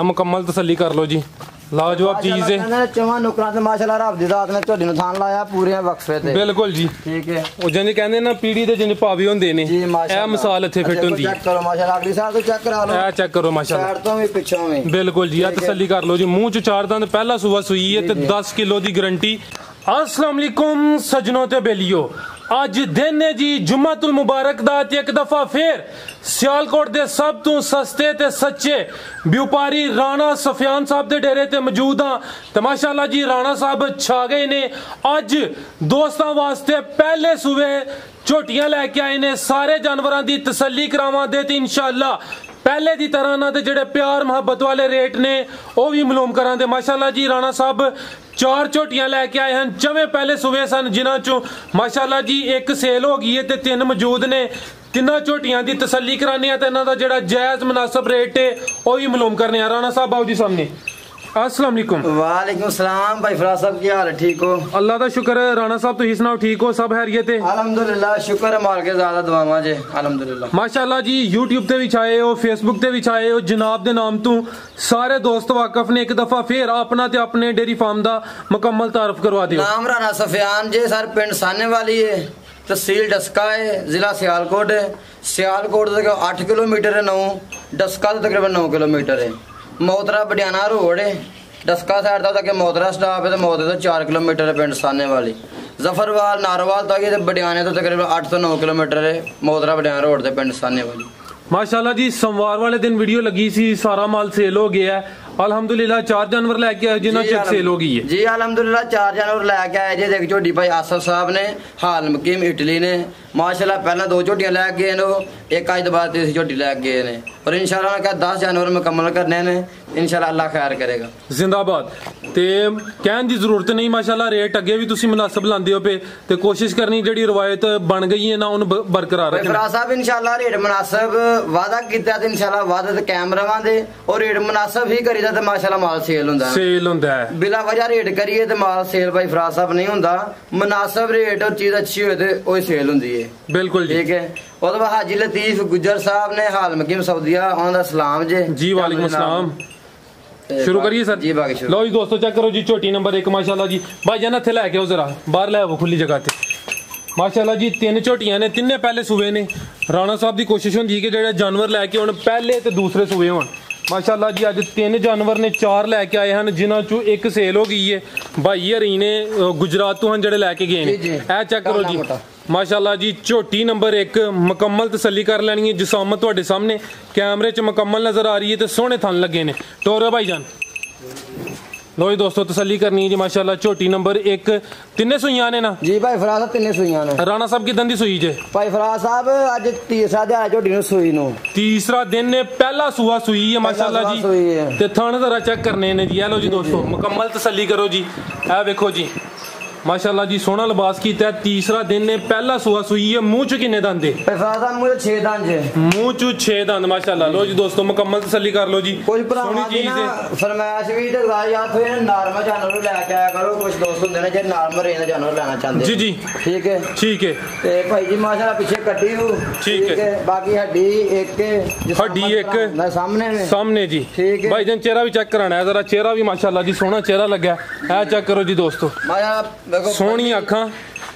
मुकम्मल तसल्ली कर लो जी, लाजवाब चीज है। चवा नुकरां ते माशाल्लाह रब दी दात ने झोटी नु थान लाया पूरे वक्फे ते। बिल्कुल जी, ठीक है। ਉਹ ਜਿੰਨੇ ਕਹਿੰਦੇ ਨਾ ਪੀੜੀ ਦੇ ਜਿੰਨੇ ਭਾਵੇਂ ਹੁੰਦੇ ਨੇ, ਇਹ ਮਿਸਾਲ ਇੱਥੇ ਫਿੱਟ ਹੁੰਦੀ ਹੈ। ਚੈੱਕ ਕਰੋ ਮਾਸ਼ਾਅल्लाह, ਅਗਲੀ ਸਾਈਡ ਤੋਂ ਚੈੱਕ ਕਰਾ ਲਓ। ਇਹ ਚੈੱਕ ਕਰੋ ਮਾਸ਼ਾਅल्लाह, ਸਾਈਡ ਤੋਂ ਵੀ ਪਿੱਛੋਂ ਵੀ। ਬਿਲकुल ਜੀ, ਆ ਤਸੱਲੀ ਕਰ ਲਓ ਜੀ। ਮੂੰਹ ਚ 4 ਦੰਦ, ਪਹਿਲਾ ਸੂਆ ਸੂਈ ਹੈ ਤੇ 10 ਕਿਲੋ ਦੀ ਗਾਰੰਟੀ। अस्सलाम वालेकुम सजनों ते बेलियो, अज दिन है जी जुम्मतुल मुबारक दा ते एक दफा फिर सियालकोट दे सब तो सस्ते ते सच्चे व्यापारी राणा सफियान साहब दे डेरे ते मौजूद हाँ। ते माशाल्लाह जी राणा साहब छा गए ने। अज दोस्तां वास्ते पहले सूबे झोटियां लैके आए ने, सारे जानवरां दी तसल्ली करावांगे ते इंशाअल्लाह पहले दी तरह ना जेड़े प्यार मुहब्बत वाले रेट ने वो भी मालूम करांगे। माशाल्लाह जी राणा साहब 4 झोटियां लैके आए हैं, जवें पहले सूबे सन जिन्हां चों माशाल्लाह जी एक सेल हो गई है ते 3 मौजूद ने। तिन्ना झोटियां दी तसल्ली कराने ते इन्हां दा जेड़ा जायज मुनासिब रेट है वो भी मालूम करने। राणा साहब आओ जी सामने। अस्सलाम वालेकुम। वालेकुम सलाम भाई फराज साहब, क्या हाल है? ठीक हो? अल्लाह दा शुक्र है। राणा साहब तुसीं सुनाओ, ठीक हो? सब खैरियत है? अल्हम्दुलिल्लाह, शुक्र है मार के ज्यादा दुआवां जे अल्हम्दुलिल्लाह। माशाल्लाह जी YouTube ते भी छाए हो, Facebook ते भी छाए हो, जनाब दे नाम तो सारे दोस्त वाकफ ने। एक दफा फिर अपना ते अपने डेयरी फार्म दा मुकम्मल तारफ करवा दियो। नाम राणा सफियान जे, सर पिंड साने वाली है, तहसील डस्का है, जिला सियालकोट है। सियालकोट से 8 किलोमीटर है, 9 डस्का तो तकरीबन 9 किलोमीटर है। मोतरा बडियाना रोड है, डस्का साइड तक मोतरा स्टाप है, तो मोतरे तो 4 किलोमीटर है पिंड साने वाली। जफरवाल नारोवाल तक ये बडियाने तो तकरीबन 8 से 9 किलोमीटर है, मोतरा बडियाना रोड से पिंड साने वाली। माशाल्लाह जी सोमवार वाले दिन वीडियो लगी सी, सारा माल सेल हो गया है अल्हम्दुलिल्लाह। 4 जानवर लैके आए जिन्होंने चेक सेल हो गई है जी अल्हम्दुलिल्लाह। 4 जानवर लैके आए जी। एक झोटी भाई आसफ साहब ने, हाल मकीम इटली ने माशाल्लाह। पहला 2 झोटियां लैके गए ने, एक अज बाद 3 झोटी लैके गए ने, और इंशाल्लाह क्या 10 जानवर मुकम्मल करने ने, इंशाल्लाह अल्लाह खैर करेगा। जिंदाबाद। ते कहने की जरूरत नहीं, माशाल्लाह रेट अगे भी तुसी मुनासिब लांदे हो पे, ते कोशिश करनी जेड़ी रवायत बन गई है ना उन बरकरार रखना। फराज साहब इंशाल्लाह रेट मुनासिब वादा कीता ते इंशाल्लाह वादा ते कायम रवांगे, और रेट मुनासिब ही करीदा ते माशाल्लाह माल सेल हुंदा है। सेल हुंदा है, बिला वजह रेट करिए ते माल सेल भाई फराज साहब नहीं हुंदा। मुनासिब रेट और चीज अच्छी होए ते ओही सेल हुंदी है। बिल्कुल ठीक है। और हाजी लतीफ गुजर साहब ने, हाल मकीम सऊदिया, उन्हां दा सलाम जी। वालेकुम सलाम। शुरू करिए सर जी। बाकी लो जी दोस्तों चेक करो जी, झोटी नंबर 1 माशाल्लाह जी। भाई जान इत्थे लैके आओ जरा, बाहर लै आओ खुली जगह ते। माशाल्लाह जी 3 झोटियां ने, तिन्ने पहले सूबे ने। राणा साहब की कोशिश होंदी है कि जेड़े जानवर लैके आउण पहले ते दूसरे सूबे होण। माशाल्लाह जी अज 3 जानवर ने, 4 लैके आए हैं जिन्हां चों एक सेल हो गई है। भाई हरी ने गुजरात तो हैं जेड़े लैके गए ने। ए चेक करो जी माशाल्लाह जी, झोटी नंबर 1 मुकम्मल तसल्ली कर लैनी है। जिसामत तुहाडे सामने कैमरे च मुकम्मल नजर आ रही है, तो सोहने थन लगे ने। टोरो भाई जान लो जी दोस्तों तसल्ली करनी है जी माशाल्लाह। झोटी नंबर 1 तिन्ने सुइयां ने ना जी भाई फराज साहब? 3 सुइयां ने। राणा साहब किदां दी सुई जे भाई फराज साहब? अज तीसरा दिन झोटी नु सुई नु, तीसरा दिन ने, पहला सूआ सुई है माशाल्लाह जी। ते थन जरा चेक करने ने जी। लो जी दोस्तों मुकम्मल तसल्ली करो जी। ए देखो जी माशाल्लाह जी सोहना लिबास कीता है। तीसरा दिन ने, पहला सूआ सुई है। मुंह च किन्ने दंद है? मुंह 6 दंद है। मुंह च 6 दंद माशाल्लाह। लो जी दोस्तों मुकम्मल तसल्ली कर लो जी। कुछ पुरानी चीज है फरमाइश भी ते या फिर नॉर्मल जानवर लेके आया करो। कुछ दोस्त होंदे ने जे नॉर्मल रेंज दा जानवर लेना चाहते जी। जी ठीक है ठीक है। ते भाई जी माशाल्लाह पीछे कट्टी हो ठीक है, बाकी हड्डी एक सामने में सामने जी। ठीक है भाई जान चेहरा भी चेक कराना है जरा। चेहरा भी माशाल्लाह जी सोहना चेहरा लगा है। ए चेक करो जी दोस्तों, सोहनी अखां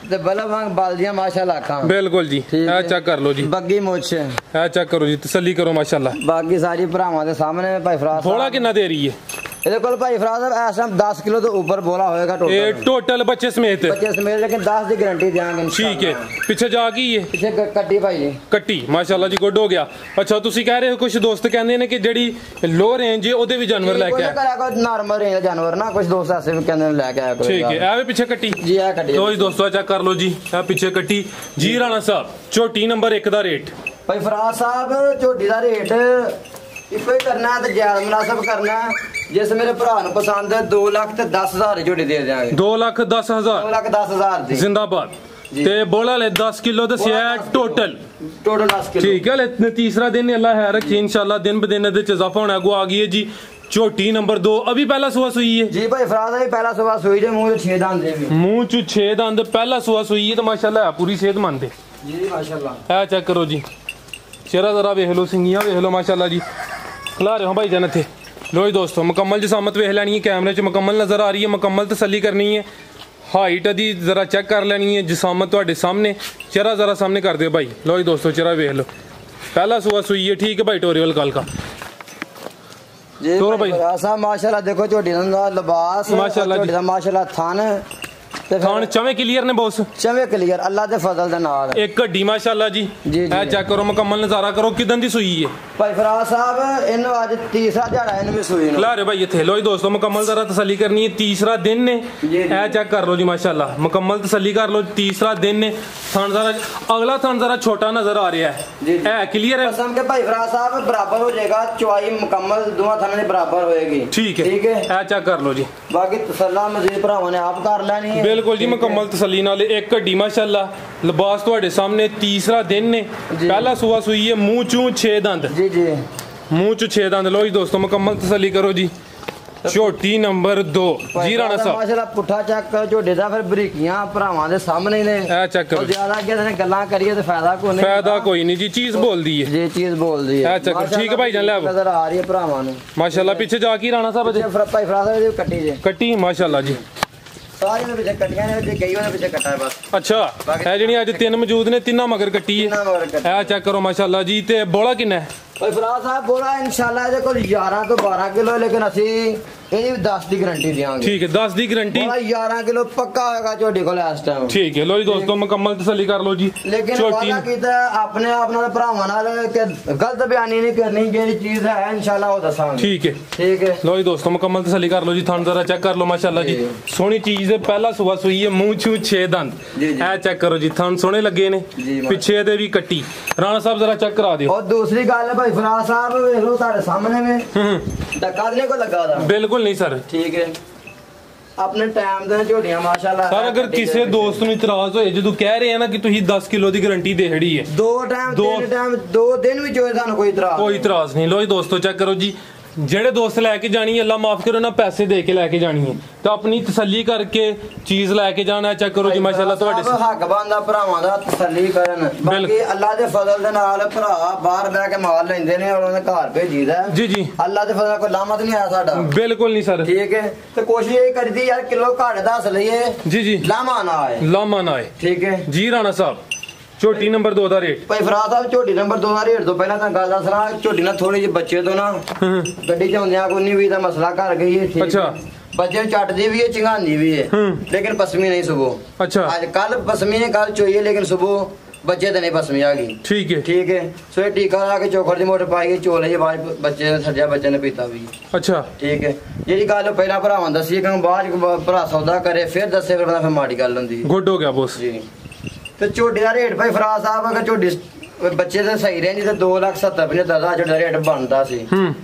ते बल्ब बालदियां माशाल्लाह अखां। बिल्कुल जी ए चेक कर लो जी। बग्गी मुछ ए चेक करो जी, तसल्ली करो माशाल्लाह। बाकी सारी भरावां दे सामने भाई फराज थोड़ा कितना दे रही है ਇਹਦੇ ਕੋਲ ਭਾਈ ਫਰਾਜ਼ ਸਾਹਿਬ ਇਸ ਟਾਈਮ 10 ਕਿਲੋ ਤੋਂ ਉੱਪਰ ਬੋਲਾ ਹੋਏਗਾ ਟੋਟਲ। ਇਹ ਟੋਟਲ ਬੱਚੇ ਸਮੇਤ लेकिन 10 ਦੀ गारंटी देंगे ठीक है। ਪਿੱਛੇ ਜਾ ਕੀ ਹੈ? ਪਿੱਛੇ ਕੱਟੀ ਭਾਈ ਜੀ, ਕੱਟੀ ਮਾਸ਼ਾਅੱਲਾ ਜੀ ਗੁੱਡ ਹੋ ਗਿਆ। ਅੱਛਾ ਤੁਸੀਂ ਕਹਿ ਰਹੇ ਹੋ ਕੁਝ ਦੋਸਤ ਕਹਿੰਦੇ ਨੇ ਕਿ ਜਿਹੜੀ ਲੋ ਰੇਂਜ ਹੈ ਉਹਦੇ ਵੀ ਜਾਨਵਰ ਲੈ ਕੇ ਆਇਆ ਕੋਈ ਨਾਰਮਲ ਰੇਂਜ ਦਾ ਜਾਨਵਰ ਨਾ, ਕੁਝ ਦੋਸਤ ਐਸੇ ਵੀ ਕਹਿੰਦੇ ਨੇ ਲੈ ਕੇ ਆਇਆ ਕੋਈ। ਠੀਕ ਹੈ। ਇਹ ਵੀ ਪਿੱਛੇ ਕੱਟੀ ਜੀ, ਇਹ ਕੱਟੀ ਲੋ ਜੀ ਦੋਸਤੋ ਚੈੱਕ ਕਰ ਲਓ ਜੀ। ਇਹ ਪਿੱਛੇ ਕੱਟੀ ਜੀ। ਰਾਣਾ ਸਾਹਿਬ ਝੋਟੀ ਨੰਬਰ 1 ਦਾ ਰੇਟ ਭਾਈ ਫਰਾਜ਼ ਸਾਹਿਬ? ਝੋਟੀ ਦਾ ਰੇਟ इको ही करना है तो ज्यादा मुनासिब करना है। जिस मेरे भरा नु पसंद है 2,10,000 झोटी दे देंगे। 2,10,000 2,10,000 दी। जिंदाबाद। ते बोला ले 10 किलो दसिया टोटल 10 किलो ठीक है। तीसरा दिन अल्लाह है रखे इंशाल्लाह, दिन ब दिन इजाफा होना आ गई है जी। झोटी नंबर 2 अभी पहला सुआ सुई है जी भाई फराज भाई? पहला सुआ सुई है। मुंह 6 दंद है, मुंह च 6 दंद, पहला सुआ सुई है। तो माशाल्लाह पूरी सेहतमंद है जी माशाल्लाह। है चेक करो जी चेहरा जरा वेख लो, सिंगियां वेख लो माशाल्लाह जी। खिला रहे हो भाई जान थे लो जी दोस्तों मुकम्मल जिसामत वेख लैनी है, कैमरे च मुकम्मल नज़र आ रही है, मुकम्मल तसल्ली करनी है। हाइट दी जरा चेक कर लैनी है, जिसामत तुहाडे सामने, चेहरा जरा सामने कर दो भाई। लो जी दोस्तों चेहरा वेख लो, पहला सूआ सुई है, ठीक है भाई, टोरियल कल का जी भाई माशाल्लाह। देखो झोटी दा लिबास माशाल्लाह जी, माशाल्लाह थान थान चवे क्लियर ने बॉस, चवे क्लियर अल्लाह दे फजल दे नाल। एक गड्डी माशाल्लाह जी, ए चेक करो मुकम्मल नज़ारा करो, किदन दी सुई है भाई फराज साहब, इन्हों आज तीसरा दिहाड़ा इन्हों भी सुई नु। ला रे भाई इत्थे। लो जी दोस्तों मुकम्मल जरा तसल्ली करनी है, तीसरा दिन ने, ए चेक कर लो जी माशाल्लाह, मुकम्मल तसल्ली कर लो, तीसरा दिन ने। थान जरा अगला थान जरा छोटा नजर आ रहा है क्लियर है कसम के भाई फराज साहब बराबर हो जाएगा, चौड़ाई मुकम्मल दोनों थाने दे बराबर होएगी। ठीक है, ए चेक कर लो जी, बाकी तसल्ला मजीद भरावां ने आप कर लेनी है। बिल्कुल जी मुकम्मल तसल्ली नाल। एक गड्डी माशाल्लाह, लिबास तुहाडे सामने, तीसरा दिन ने, पहला सूआ सुई है, मुंह चू 6 दंद जी जी, मुंह च 6 दंद। लो जी दोस्तों मुकम्मल तसल्ली करो जी। झोटी नंबर 2 जी राणा साहब माशाल्लाह पुठा चेक करो झोटे दा, फिर बरीकियां भरावां दे सामने ने, ए चेक करो, ज्यादा किसी ने गल्लां करिए ते फायदा कोई नहीं, फायदा कोई नहीं जी, चीज बोल दी है जी, चीज बोल दी है। ए चेक करो, ठीक है भाई जान ले नजर आ रही है भरावां नु माशाल्लाह। पीछे जा के राणा साहब भाई फराज साहब कट्टी जे कट्टी माशाल्लाह जी, सारी में पीछे कट्टियां ने, गई होने पीछे कट्टा है बस। अच्छा है जी, अज 3 मौजूद ने, तीनों मगर कट्टी है, ए चेक करो माशाल्लाह जी। ते बोला किन्ना है भाई फराज साहब? बोला इंशाल्लाह ਇਹਦੇ ਕੋਲ 11 ਤੋਂ 12 ਕਿਲੋ, लेकिन ਅਸੀਂ ਇਹਦੀ 10 ਦੀ गारंटी देंगे। ठीक है 10 दी गारंटी, 11 किलो पक्का होगा झोटी ਕੋਲ ਇਸ ਟਾਈਮ। ठीक है लो जी दोस्तों मुकम्मल तसल्ली कर लो जी। लेकिन वादा कीता अपने आप नाल भरावां नाल कि गलत बयानी नहीं करनी, जेड़ी चीज है इंशाल्लाह वो दसांगे। ठीक है, ठीक है लो जी दोस्तों मुकम्मल तसल्ली कर लो जी। थान जरा चेक कर लो माशाल्लाह जी, सोहनी चीज है, पहला सुबह सुई है, मुंह छू 6 दंद, ए चेक करो जी, थान सोहने लगे ने, पिछे दे भी कट्टी। राणा साहब जरा चेक करा दियो। और दूसरी गल है भाई फराज साहब देख लो तारे सामने में धक्का देने को लगा था, बिल्कुल नहीं सर, ठीक है अपने टाइम दे झोटियां माशाल्लाह। सर अगर किसी दोस्त ਨੂੰ ਇਤਰਾਜ਼ ਹੋਏ ਜਦੋਂ ਕਹਿ ਰਹੇ ਆ ਨਾ ਕਿ ਤੁਸੀਂ 10 ਕਿਲੋ ਦੀ ਗਾਰੰਟੀ ਦੇ ਛੜੀ ਹੈ, 2 ਟਾਈਮ 3 ਟਾਈਮ 2 ਦਿਨ ਵਿੱਚ ਹੋਏ ਸਾਨੂੰ ਕੋਈ ਇਤਰਾਜ਼ ਨਹੀਂ। ਲੋ ਜੀ ਦੋਸਤੋ ਚੈੱਕ ਕਰੋ ਜੀ, ਜਿਹੜੇ ਦੋਸਤ ਲੈ ਕੇ ਜਾਣੀ ਅੱਲਾ ਮਾਫ ਕਰੇ ਨਾ ਪੈਸੇ ਦੇ ਕੇ ਲੈ ਕੇ ਜਾਣੀ ਹੈ ਤਾਂ ਆਪਣੀ ਤਸੱਲੀ ਕਰਕੇ ਚੀਜ਼ ਲੈ ਕੇ ਜਾਣਾ। ਚੈੱਕ ਕਰੋ ਜੀ ਮਾਸ਼ਾਅੱਲਾ ਤੁਹਾਡੇ ਹੱਕ ਬੰਦਾ ਭਰਾਵਾਂ ਦਾ ਤਸੱਲੀ ਕਰਨ, ਬਾਕੀ ਅੱਲਾ ਦੇ ਫਜ਼ਲ ਦੇ ਨਾਲ ਭਰਾ ਬਾਹਰ ਬਹਿ ਕੇ ਮਾਲ ਲੈਂਦੇ ਨੇ ਔਰ ਉਹਨਾਂ ਦੇ ਘਰ ਭੇਜੀਦਾ ਜੀ ਜੀ, ਅੱਲਾ ਦੇ ਫਜ਼ਲ ਕੋਈ ਲਾਮਤ ਨਹੀਂ ਆਇਆ ਸਾਡਾ, ਬਿਲਕੁਲ ਨਹੀਂ ਸਰ। ਠੀਕ ਹੈ ਤੇ ਕੋਸ਼ਿਸ਼ ਇਹ ਕਰੀਦੀ ਯਾਰ ਕਿਲੋ ਘੱਟ ਦੱਸ ਲਈਏ ਜੀ ਜੀ, ਲਾਮਾ ਨਾ ਆਏ, ਲਾਮਾ ਨਾ ਆਏ, ਠੀਕ ਹੈ ਜੀ। ਰਾਣਾ ਸਾਹਿਬ ਝੋਟੀ ਨੰਬਰ 2 ਦਾ ਰੇਟ ਭਾਈ ਫਰਾਜ਼ ਸਾਹਿਬ ਝੋਟੀ ਨੰਬਰ 2 ਦਾ ਰੇਟ ਤੋਂ ਪਹਿਲਾਂ ਤਾਂ ਗੱਲ ਦੱਸਣਾ, ਝੋਟੀ ਨਾਲ ਥੋੜੀ ਜਿਹੀ ਬੱਚੇ ਤੋਂ ਨਾ ਗੱਡੀ ਚ ਹੁੰਦਿਆਂ ਕੋਈ 19-20 ਦਾ ਮਸਲਾ ਕਰ ਗਈ ਹੈ। ਅੱਛਾ बच्चे चटदी भी है चिंगांदी भी है, लेकिन पसमी नहीं सुबह। अच्छा आज कल पसमी है कल चोई है, लेकिन सुबह बच्चे तो नहीं पसमी आ गई। ठीक है ठीक है, सो ये टीका ला के चोखर दी मोटर पाई गई, चोले जी बाद बच्चे ने सजा बच्चे ने पीता भी। अच्छा ठीक है, जी गल पहला भरावां दसी कि बाद भरा सौदा करे फिर दसे फिर माड़ी गल हुंदी। गुड हो गया बॉस जी। तो झोटी दा रेट भाई फराज साहब अगर झोटी बच्चे तो सही रहे तो 2,70,000 ਦਾ ਰੇਟ ਬਣਦਾ ਸੀ,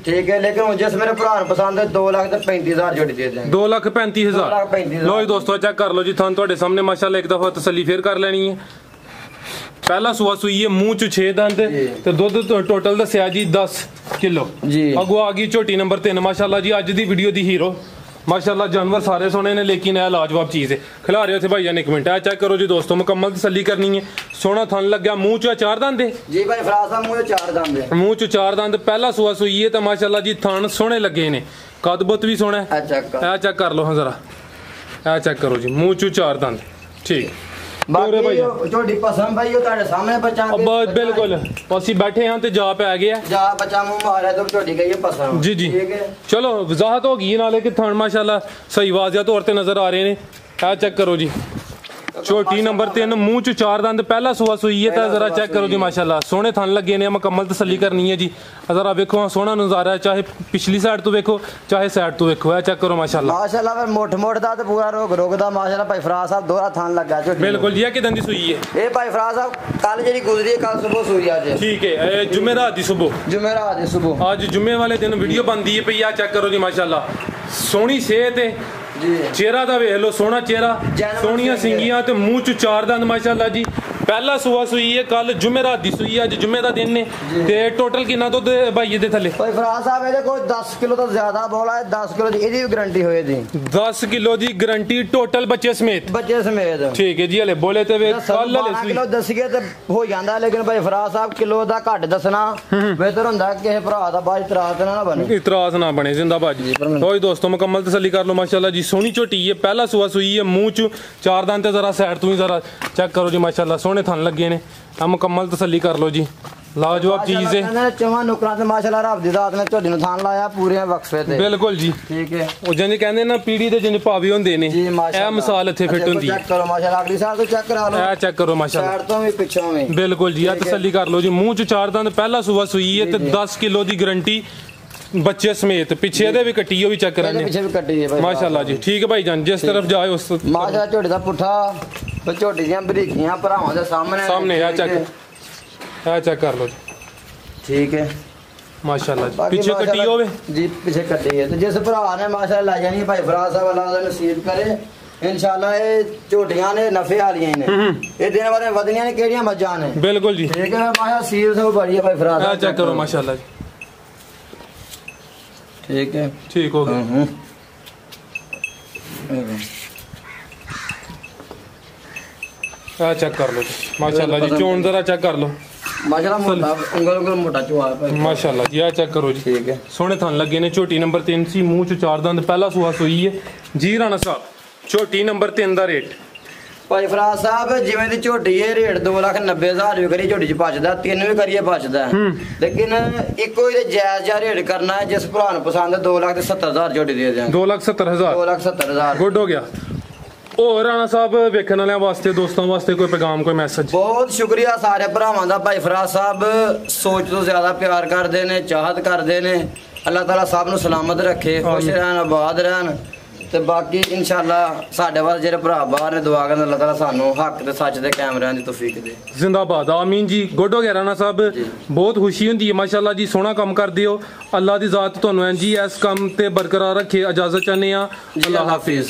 ਠੀਕ ਹੈ, ਲੇਕਿन ਜਿਸ ਮੇਰੇ ਭਰਾ ਨੂੰ ਪਸੰਦ ਹੈ 2,35,000 ਜੋੜੀ ਦੇ ਦੇਂਗੇ। 2,35,000। ਲੋ ਜੀ ਦੋਸਤੋ ਚੈੱਕ ਕਰ ਲਓ ਜੀ, ਤੁਹਾਨੂੰ ਤੁਹਾਡੇ ਸਾਹਮਣੇ ਮਾਸ਼ਾਅੱਲਾ ਇੱਕ ਦਫਾ ਤਸੱਲੀ ਫੇਰ ਕਰ ਲੈਣੀ ਹੈ। ਪਹਿਲਾ ਸੂਆ ਸੂਈ ਹੈ, ਮੂੰਹ ਚ 6 ਦੰਦ ਤੇ ਦੁੱਧ ਟੋਟਲ ਦੱਸਿਆ ਜੀ 10 ਕਿਲੋ ਜੀ। ਅਗੋ ਆ ਗਈ ਝੋਟੀ ਨੰਬਰ 3 ਮਾਸ਼ਾਅੱਲਾ ਜੀ, ਅੱਜ ਦੀ ਵੀਡੀਓ ਦੀ ਹੀਰੋ माशाल्लाह। जानवर सारे सोने ने, लेकिन यह लाजवाब चीज़ है। खिला रहे थे भाई जान, एक मिनट है चेक करो जी दोस्तों, मुकम्मल तसल्ली करनी है। सोना थन लग गया, मुंह च 4 दंद जी भाई फराज साहब, मुंह 4 दंद, मुंह च 4 दंद। पहला सुआ सुई है तो माशाल्लाह जी थन सोने लगे ने, कद बुत भी सोना है। चेक कर लो हाँ जरा, चेक करो जी, मुंह च 4 दंद, ठीक। झोटी पसंद भाई ਤੁਹਾਡੇ ਸਾਹਮਣੇ ਬੱਚਾ बिल्कुल ਅਸੀਂ बैठे हैं तो जा पै गया जा बच्चा मुंह मारा तो झोटी गई है पसंद जी जी। चलो वजाहत होगी नाले कि थन माशाल्लाह सही वाजिया तौर पे नजर आ रहे ने। चेक करो जी, झोटी नंबर 3 मुंह च 4 दंद, पहला सुआ सुई है तो जरा चेक करो जी माशाल्लाह, सोने थन लगे ने। मुकम्मल तसल्ली करनी है जी, जरा वेखो सोना नजारा, चाहे पिछली साइड तो वेखो चाहे साइड तो वेखो, चेक करो माशाल्लाह माशाल्लाह। फिर मोट मोट दा ते पूरा रोग दा माशाल्लाह भाई फराज साहब दोहरा थन लगा झोटी। बिल्कुल जी, किदन दी सुई है ए भाई फराज साहब? कल जेडी गुजरी कल सुबह सुई आज, ठीक है, जुमेरात दी सुबह, जुमेरात दी सुबह, आज जुम्मे वाले दिन वीडियो बनदी है पई। चेक करो जी माशाल्लाह, सोहनी सेहत है, चेहरा दा वेख लो, सोहना चेहरा, सोहनियां सिंगियां ते मुंह च 4 दंद माशाल्लाह जी। पहला सुआ सुई है कल जुमेरात दी सुई है, अज जुमे दा दिन ने ते टोटल कितना दुध भाई दे थले? भाई फराज साहब ਇਹਦੇ ਕੋਲ 10 किलो तो ज्यादा बोला है, 10 किलो ਦੀ ਇਹਦੀ ਵੀ ਗਾਰੰਟੀ ਹੋਏ ਦੀ। 10 किलो ਦੀ ਗਾਰੰਟੀ ਟੋਟਲ ਬੱਚੇ ਸਮੇਤ? ਬੱਚੇ ਸਮੇਤ। ਠੀਕ ਹੈ ਜੀ। ਹਲੇ ਬੋਲੇ ਤੇ ਵੇ ਕੱਲ ਹਲੇ ਸੁਈ ਕਿਲੋ ਦੱਸੀਏ ਤੇ ਹੋ ਜਾਂਦਾ, ਲੇਕਿਨ ਭਾਈ ਫਰਾਜ ਸਾਹਿਬ ਕਿਲੋ ਦਾ ਘੱਟ ਦੱਸਣਾ ਬਿਹਤਰ ਹੁੰਦਾ, ਕਿਸੇ ਭਰਾ ਦਾ ਬਾਅਦ ਇਤਰਾਜ਼ ਨਾ ਬਣੇ। इतराज ना बने जिंदाबाद जी। लो दोस्तों मुकम्मल तसल्ली कर लो माशाल्लाह जी, सोहनी झोटी है, पहला सुआ सुई है, मुंह च चार दांत जरा साइड तो ही जरा चेक करो जी माशाल्लाह, सोहने थन लगे ने। अब मुकम्मल तसल्ली कर लो जी, लाजवाब चीज है। चौहां नुकरां ते माशाल्लाह रब दी दात ने झोटी नु थान लाया पूरे वक्फे ते। बिल्कुल जी ठीक है। ਉਹ ਜਿੰਨੇ ਕਹਿੰਦੇ ਨਾ ਪੀੜੀ ਦੇ ਜਿੰਨੇ ਭਾਵੇਂ ਹੁੰਦੇ ਨੇ, ਇਹ ਮਿਸਾਲ ਇੱਥੇ ਫਿੱਟ ਹੁੰਦੀ ਹੈ। ਚੈੱਕ ਕਰੋ ਮਾਸ਼ਾਅੱਲਾ, ਅਗਲੀ ਸਾਈਡ ਤੋਂ ਚੈੱਕ ਕਰਾ ਲਓ, ਇਹ ਚੈੱਕ ਕਰੋ ਮਾਸ਼ਾਅੱਲਾ, ਸਾਈਡ ਤੋਂ ਵੀ ਪਿੱਛੋਂ ਵੀ। ਬਿਲਕੁਲ ਜੀ। ਆ ਤਸੱਲੀ ਕਰ ਲਓ ਜੀ, ਮੂੰਹ ਚ ਚਾਰ ਦੰਦ, ਪਹਿਲਾ ਸੂਆ ਸੂਈ ਹੈ ਤੇ 10 ਕਿਲੋ ਦੀ ਗਾਰੰਟੀ ਬੱਚੇ ਸਮੇਤ। ਪਿੱਛੇ ਇਹਦੇ ਵੀ ਕੱਟੀ, ਉਹ ਵੀ ਚੈੱਕ ਕਰਾਂਗੇ। ਪਿੱਛੇ ਵੀ ਕੱਟੀ ਹੈ ਭਾਈ ਮਾਸ਼ਾਅੱਲਾ ਜੀ। ਠੀਕ ਹੈ ਭਾਈ ਜਾਨ, ਜਿਸ ਤਰਫ ਜਾਏ ਉਸ ਮਾਸ਼ਾਅੱਲਾ ਝੋਟੀ ਦਾ ਪੁੱਠਾ ਤੇ ਝੋਟੀ ਦੀਆਂ ਬਰੀਕੀਆਂ ਭਰਾਵਾਂ ਦੇ ਸਾਹਮਣੇ ਆ ਚੈੱਕ ਕਰ ਲਓ ਜੀ। ठीक है माशाल्लाह जी। पीछे कटी होवे जी, पीछे कटी है तो जिस भरा ने माशाल्लाह ला जानी भाई फराज साहब अल्लाह नसीब करे इंशाल्लाह। ये झोटियां ने नफे वालियां ने, ये दिन वाले वदनियां ने केड़ियां मज्जां ने। बिल्कुल जी। ठीक है माशाल्लाह, सील से बड़ी है भाई फराज साहब, चेक करो माशाल्लाह जी। ठीक है, ठीक हो गया। चेक कर लो माशाल्लाह जी, चोन जरा चेक कर लो माशाल्लाह, मोटा उंगल मोटा चुआ है माशाल्लाह जी। चेक करो जी। ठीक है, सोने थन लगे ने। झोटी नंबर 3 सी, मुंह च चार दंद, पहला सुआ सुई है जी। राणा साहब झोटी नंबर 3 ਦਾ ਰੇਟ ਭਾਈ ਫਰਾਜ ਸਾਹਿਬ ਜਿਵੇਂ ਦੀ ਝੋਟੀ ਹੈ ਰੇਟ 2,90,000 ਵੀ ਕਰੀ ਝੋਟੀ ਚ ਬਚਦਾ, 3 ਵੀ ਕਰੀਏ ਬਚਦਾ, ਲੇਕਿਨ ਇੱਕੋ ਹੀ ਜਾਇਜ਼ ਜਿਹਾ ਰੇਟ ਕਰਨਾ ਹੈ। ਜਿਸ ਭਰਾ ਨੂੰ ਪਸੰਦ ਹੈ 2,70,000 ਝੋਟੀ ਦੇ ਦਿਆਂਗੇ। 2,70,000 2,70,000 ਗੁੱਡ ਹੋ ਗਿਆ। ਹੋਰ ਰਾਣਾ ਸਾਹਿਬ ਵੇਖਣ ਵਾਲਿਆਂ ਵਾਸਤੇ, ਦੋਸਤਾਂ ਵਾਸਤੇ ਕੋਈ ਪੈਗਾਮ, ਕੋਈ ਮੈਸੇਜ? ਬਹੁਤ ਸ਼ੁਕਰੀਆ ਸਾਰੇ ਭਰਾਵਾਂ ਦਾ। ਭਾਈ ਫਰਾਜ ਸਾਹਿਬ ਸੋਚ ਤੋਂ ਜ਼ਿਆਦਾ ਪਿਆਰ ਕਰਦੇ ਨੇ, ਚਾਹਤ ਕਰਦੇ ਨੇ। ਅੱਲਾਹ ਤਾਲਾ ਸਭ ਨੂੰ ਸਲਾਮਤ ਰੱਖੇ, ਖੁਸ਼ ਰਹਿਣ, ਆਬਾਦ ਰਹਿਣ। ਤੇ ਬਾਕੀ ਇਨਸ਼ਾਅੱਲਾ ਸਾਡੇ ਵਾਸਤੇ ਜਿਹੜੇ ਭਰਾ ਬਾਹਰ ਨੇ ਦੁਆ ਕਰਨ, ਅੱਲਾਹ ਤਾਲਾ ਸਾਨੂੰ ਹੱਕ ਤੇ ਸੱਚ ਦੇ ਕਾਇਮ ਰਹਿਣ ਦੀ ਤੌਫੀਕ ਦੇ। ਜ਼ਿੰਦਾਬਾਦ, ਆਮੀਨ ਜੀ। ਗੁੱਡ ਹੋ ਗਿਆ ਰਾਣਾ ਸਾਹਿਬ, ਬਹੁਤ ਖੁਸ਼ੀ ਹੁੰਦੀ ਹੈ ਮਾਸ਼ਾਅੱਲਾ ਜੀ, ਸੋਹਣਾ ਕੰਮ ਕਰਦੇ ਹੋ। ਅੱਲਾਹ ਦੀ ਜ਼ਾਤ ਤੁਹਾਨੂੰ ਇੰਜ ਹੀ ਇਸ ਕੰਮ ਤੇ ਬਰਕਰਾਰ ਰੱਖੇ। ਇਜਾਜ਼ਤ ਚਾਹੁੰਦੇ ਆ, ਅੱਲਾਹ ਹਾਫਿਜ਼।